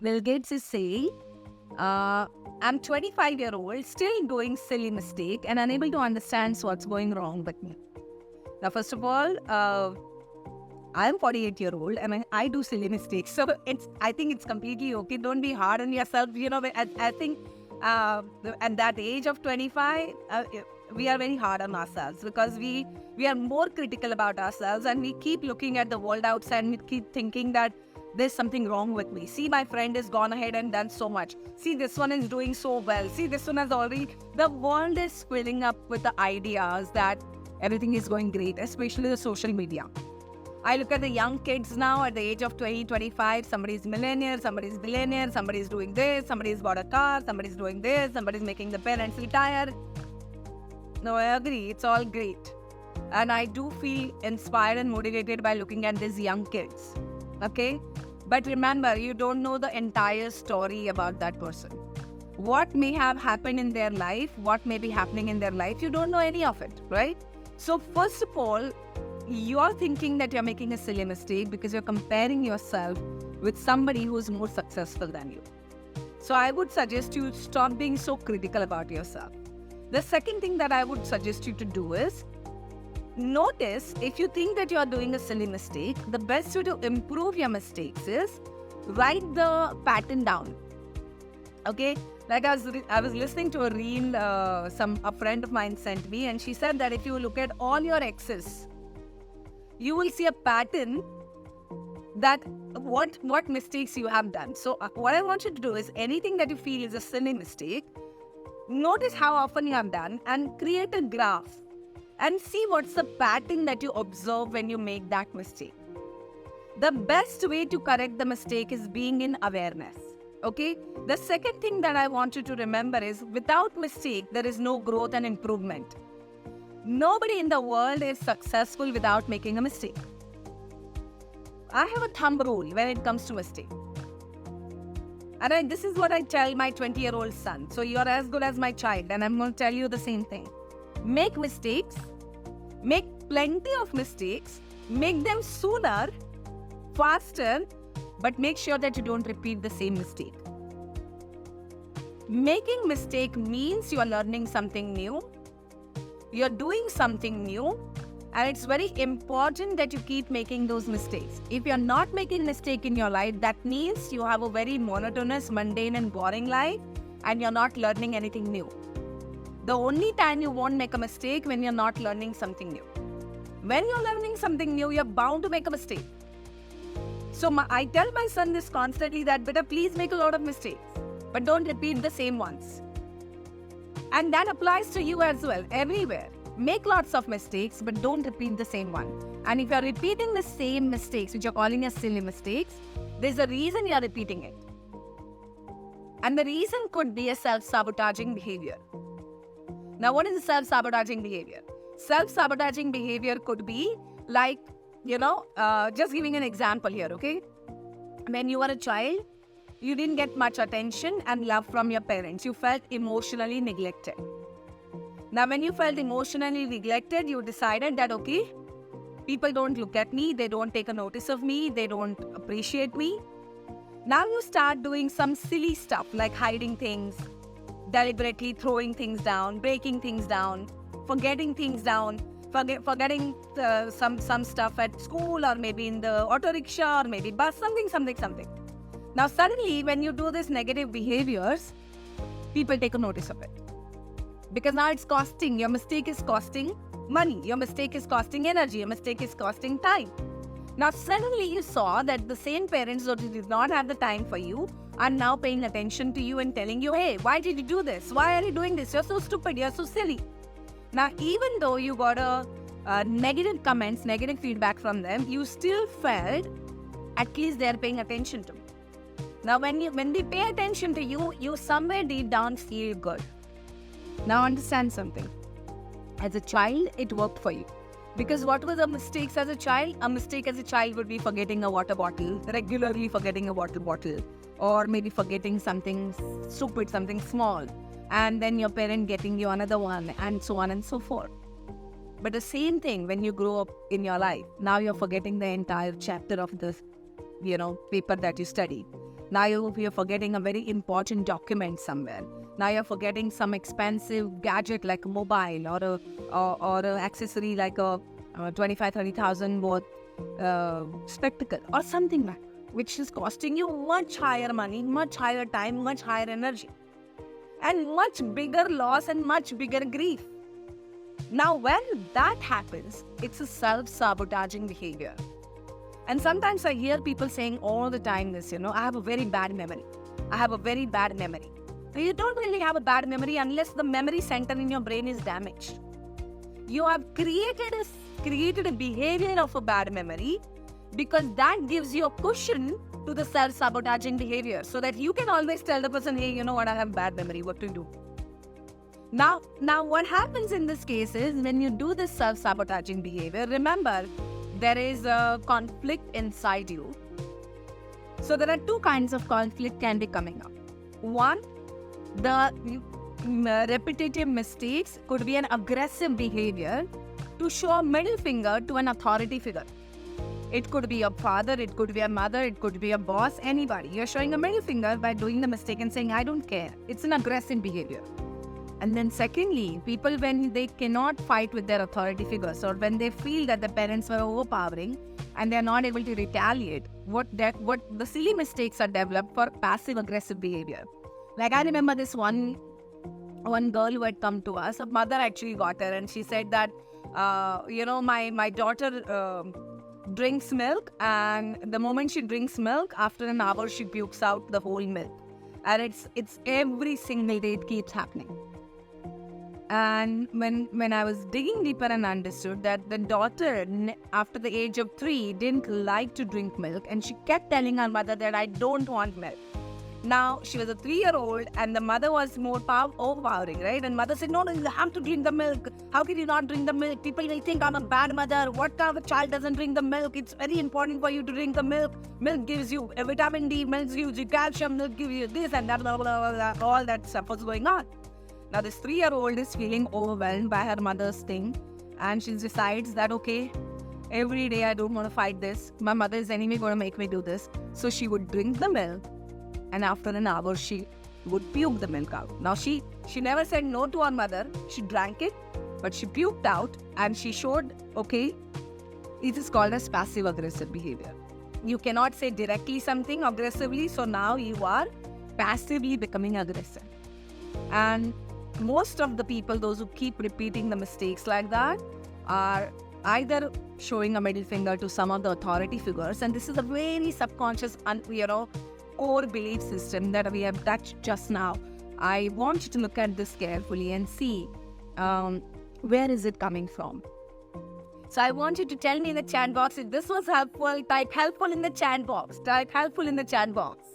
Bill Gates is saying, I'm 25-year-old, still doing silly mistake and unable to understand what's going wrong with me. Now, first of all, I'm 48-year-old and I do silly mistakes. So I think it's completely okay. Don't be hard on yourself. I think at that age of 25, we are very hard on ourselves because we are more critical about ourselves, and we keep looking at the world outside and we keep thinking that there's something wrong with me. See, my friend has gone ahead and done so much. See, this one is doing so well. See, this one has already... The world is filling up with the ideas that everything is going great, especially the social media. I look at the young kids now at the age of 20, 25. Somebody's millionaire, somebody's billionaire, somebody's doing this, somebody's bought a car, somebody's doing this, somebody's making the parents retire. No, I agree. It's all great. And I do feel inspired and motivated by looking at these young kids. Okay? But remember, you don't know the entire story about that person. What may have happened in their life, what may be happening in their life, you don't know any of it, right? So first of all, you're thinking that you're making a silly mistake because you're comparing yourself with somebody who's more successful than you. So I would suggest you stop being so critical about yourself. The second thing that I would suggest you to do is, notice if you think that you are doing a silly mistake, the best way to improve your mistakes is write the pattern down. Okay? Like I was listening to a reel a friend of mine sent me, and she said that if you look at all your exes, you will see a pattern that what mistakes you have done. So what I want you to do is, anything that you feel is a silly mistake, notice how often you have done and create a graph and see what's the pattern that you observe when you make that mistake. The best way to correct the mistake is being in awareness. Okay? The second thing that I want you to remember is, without mistake, there is no growth and improvement. Nobody in the world is successful without making a mistake. I have a thumb rule when it comes to mistake. And this is what I tell my 20-year-old son. So you're as good as my child, and I'm going to tell you the same thing. Make mistakes. Make plenty of mistakes. Make them sooner, faster, but make sure that you don't repeat the same mistake. Making mistake means you are learning something new. You're doing something new. And it's very important that you keep making those mistakes. If you're not making mistake in your life, that means you have a very monotonous, mundane and boring life, and you're not learning anything new. The only time you won't make a mistake when you're not learning something new. When you're learning something new, you're bound to make a mistake. So I tell my son this constantly, that better please make a lot of mistakes, but don't repeat the same ones. And that applies to you as well, everywhere. Make lots of mistakes, but don't repeat the same one. And if you're repeating the same mistakes, which you're calling as silly mistakes, there's a reason you're repeating it. And the reason could be a self-sabotaging behavior. Now, what is a self-sabotaging behavior? Self-sabotaging behavior could be like, just giving an example here, okay? When you were a child, you didn't get much attention and love from your parents. You felt emotionally neglected. Now, when you felt emotionally neglected, you decided that, okay, people don't look at me, they don't take a notice of me, they don't appreciate me. Now you start doing some silly stuff like hiding things, deliberately throwing things down, breaking things down, forgetting things down, forgetting some stuff at school, or maybe in the auto rickshaw, or maybe bus, something. Now suddenly when you do these negative behaviors, people take a notice of it. Because now it's costing, your mistake is costing money, your mistake is costing energy, your mistake is costing time. Now suddenly you saw that the same parents who did not have the time for you are now paying attention to you and telling you, hey, why did you do this? Why are you doing this? You're so stupid, you're so silly. Now even though you got negative comments, negative feedback from them, you still felt at least they're paying attention to me. Now when they pay attention to you, you somewhere deep down feel good. Now understand something. As a child, it worked for you. Because what were the mistakes as a child? A mistake as a child would be forgetting a water bottle, regularly forgetting a water bottle, or maybe forgetting something stupid, something small, and then your parent getting you another one, and so on and so forth. But the same thing when you grow up in your life, now you're forgetting the entire chapter of the paper that you study. Now you're forgetting a very important document somewhere. Now you're forgetting some expensive gadget like a mobile or a accessory like a 25,000-30,000 worth spectacle or something like that, which is costing you much higher money, much higher time, much higher energy, and much bigger loss and much bigger grief. Now, when that happens, it's a self-sabotaging behavior. And sometimes I hear people saying all the time this, I have a very bad memory. I have a very bad memory. Now, you don't really have a bad memory unless the memory center in your brain is damaged. You have created a behavior of a bad memory because that gives you a cushion to the self-sabotaging behavior, so that you can always tell the person, hey, you know what, I have bad memory, what to do? Now what happens in this case is, when you do this self-sabotaging behavior, remember, there is a conflict inside you. So there are two kinds of conflict can be coming up. One, the repetitive mistakes could be an aggressive behavior to show a middle finger to an authority figure. It could be a father, it could be a mother, it could be a boss, anybody. You're showing a middle finger by doing the mistake and saying, I don't care. It's an aggressive behavior. And then secondly, people, when they cannot fight with their authority figures, or when they feel that the parents were overpowering and they're not able to retaliate, what the silly mistakes are developed for passive aggressive behavior. Like, I remember this one girl who had come to us. Her mother actually got her, and she said that, my daughter drinks milk, and the moment she drinks milk, after an hour she pukes out the whole milk. And it's every single day it keeps happening. And when I was digging deeper and understood that the daughter, after the age of 3, didn't like to drink milk, and she kept telling her mother that I don't want milk. Now, she was a 3-year-old, and the mother was more overpowering, right? And mother said, no, you have to drink the milk. How can you not drink the milk? People will think I'm a bad mother. What kind of a child doesn't drink the milk? It's very important for you to drink the milk. Milk gives you vitamin D, milk gives you calcium, milk gives you this and that, blah, blah, blah, blah. All that stuff was going on. Now, this 3-year-old is feeling overwhelmed by her mother's thing, and she decides that, okay, every day I don't want to fight this. My mother is anyway going to make me do this. So she would drink the milk, and after an hour, she would puke the milk out. Now, she never said no to her mother. She drank it, but she puked out, and she showed, okay, it is called as passive-aggressive behavior. You cannot say directly something aggressively, so now you are passively becoming aggressive. And most of the people, those who keep repeating the mistakes like that, are either showing a middle finger to some of the authority figures, and this is a very subconscious, core belief system that we have touched just now. I want you to look at this carefully and see where is it coming from. So I want you to tell me in the chat box if this was helpful. Type helpful in the chat box. Type helpful in the chat box.